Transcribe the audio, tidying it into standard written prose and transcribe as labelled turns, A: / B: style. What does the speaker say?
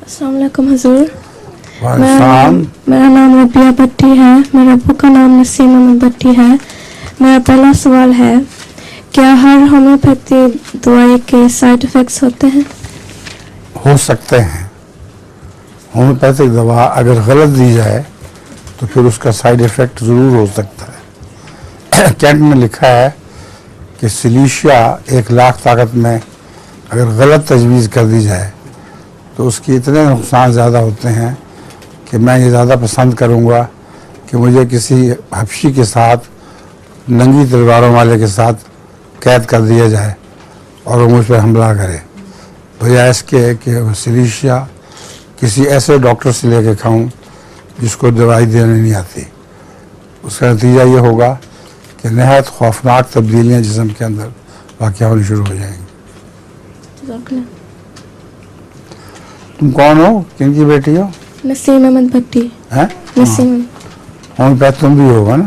A: अस्सलाम वालेकुम हुजूर।
B: वालेकुम।
A: मेरा नाम रबिया भट्टी है। मेरे अब्बू का नाम नसीम अहमद भट्टी है। मेरा पहला सवाल है, क्या हर होम्योपैथी दवाई के साइड इफ़ेक्ट्स होते हैं?
B: हो सकते हैं। होम्योपैथिक दवा अगर गलत दी जाए तो फिर उसका साइड इफ़ेक्ट ज़रूर हो सकता है। कैंट में लिखा है कि सिलीशिया 1,00,000 ताकत में अगर गलत तजवीज़ कर दी जाए तो उसके इतने नुकसान ज़्यादा होते हैं कि मैं ये ज़्यादा पसंद करूँगा कि मुझे किसी हबशी के साथ, नंगी तलवारों वाले के साथ कैद कर दिया जाए और वो मुझ पर हमला करे, बजाय इसके कि सिलीशिया किसी ऐसे डॉक्टर से लेके खाऊं जिसको दवाई देने नहीं आती। उसका नतीजा ये होगा कि नहायत खौफनाक तब्दीलियाँ जिस्म के अंदर वाक़या होनी शुरू हो जाएंगी। तुम कौन हो, किन की बेटी हो?
A: नसीम अहमद भट्टी।
B: हैं?
A: नसीम।
B: होम्योपैथ तुम भी होगा ना?